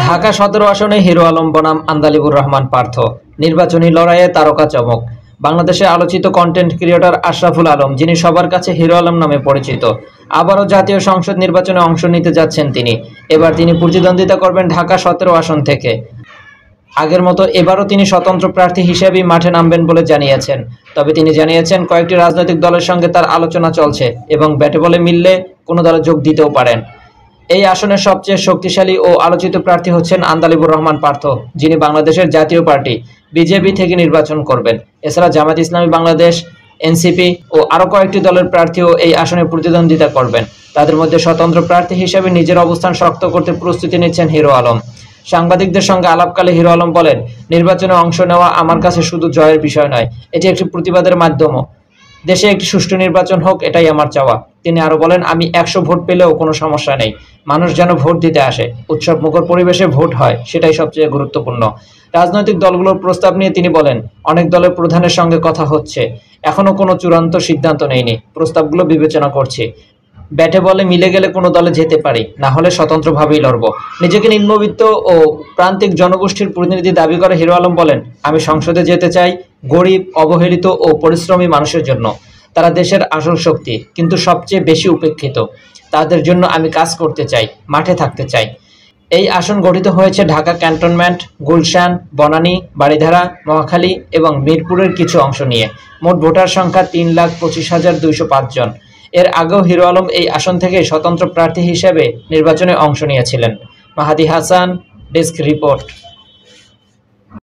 ঢাকা ১৭ আসনে হিরো আলম বনাম আন্দালিবুর রহমান পার্থ নির্বাচনী লড়াইয়ে তারকা চমক। বাংলাদেশে আলোচিত কন্টেন্ট ক্রিয়েটর আশরাফুল আলম, যিনি সবার কাছে হিরো আলম নামে পরিচিত, আবারও জাতীয় সংসদ নির্বাচনে অংশ নিতে যাচ্ছেন তিনি। এবার তিনি প্রতিদ্বন্দ্বিতা করবেন ঢাকা ১৭ আসন থেকে। আগের মতো এবারও তিনি স্বতন্ত্র প্রার্থী হিসেবেই মাঠে নামবেন বলে জানিয়েছেন। তবে তিনি জানিয়েছেন কয়েকটি রাজনৈতিক দলের সঙ্গে তার আলোচনা চলছে এবং ব্যাটে বলে মিললে কোনো দলে যোগ দিতেও পারেন। এই আসনের সবচেয়ে শক্তিশালী ও আলোচিত প্রার্থী হচ্ছেন আন্দালিবুর রহমান পার্থ, যিনি বাংলাদেশের জাতীয় পার্টি বিজেপি থেকে নির্বাচন করবেন। এছাড়া জামায়াত ইসলামী বাংলাদেশ, এনসিপি ও আরও কয়েকটি দলের প্রার্থীও এই আসনে প্রতিদ্বন্দ্বিতা করবেন। তাদের মধ্যে স্বতন্ত্র প্রার্থী হিসেবে নিজের অবস্থান শক্ত করতে প্রস্তুতি নিচ্ছেন হিরো আলম। সাংবাদিকদের সঙ্গে আলাপকালে হিরো আলম বলেন, নির্বাচনে অংশ নেওয়া আমার কাছে শুধু জয়ের বিষয় নয়, এটি একটি প্রতিবাদের মাধ্যমও। দেশে একটি সুষ্ঠু নির্বাচন হোক, এটাই আমার চাওয়া। তিনি আরো বলেন, আমি ১০০ ভোট পেলেও কোনো সমস্যা নেই, মানুষ যেন ভোট দিতে আসে, উৎসব মুখর পরিবেশে ভোট হয়, সেটাই সবচেয়ে গুরুত্বপূর্ণ। রাজনৈতিক দলগুলোর প্রস্তাব নিয়ে তিনি বলেন, অনেক দলের প্রধানের সঙ্গে কথা হচ্ছে, এখনো কোনো চূড়ান্ত সিদ্ধান্ত নেইনি, প্রস্তাবগুলো বিবেচনা করছি। ব্যাটে বলে মিলে গেলে কোনো দলে যেতে পারি, না হলে স্বতন্ত্রভাবেই লড়ব। নিজেকে নিম্নবিত্ত ও প্রান্তিক জনগোষ্ঠীর প্রতিনিধি দাবি করে হিরো আলম বলেন, আমি সংসদে যেতে চাই গরিব, অবহেলিত ও পরিশ্রমী মানুষের জন্য। তারা দেশের আসল শক্তি, কিন্তু সবচেয়ে বেশি উপেক্ষিত। তাদের জন্য আমি কাজ করতে চাই, মাঠে থাকতে চাই। এই আসন গঠিত হয়েছে ঢাকা ক্যান্টনমেন্ট, গুলশান, বনানী, বারিধারা, মহাখালী এবং মিরপুরের কিছু অংশ নিয়ে। মোট ভোটার সংখ্যা ৩,২৫,২০৫ জন। এর আগেও হিরো আলম এই আসন থেকে স্বতন্ত্র প্রার্থী হিসেবে নির্বাচনে অংশ নিয়েছিলেন। মাহাদি হাসান, ডেস্ক রিপোর্ট।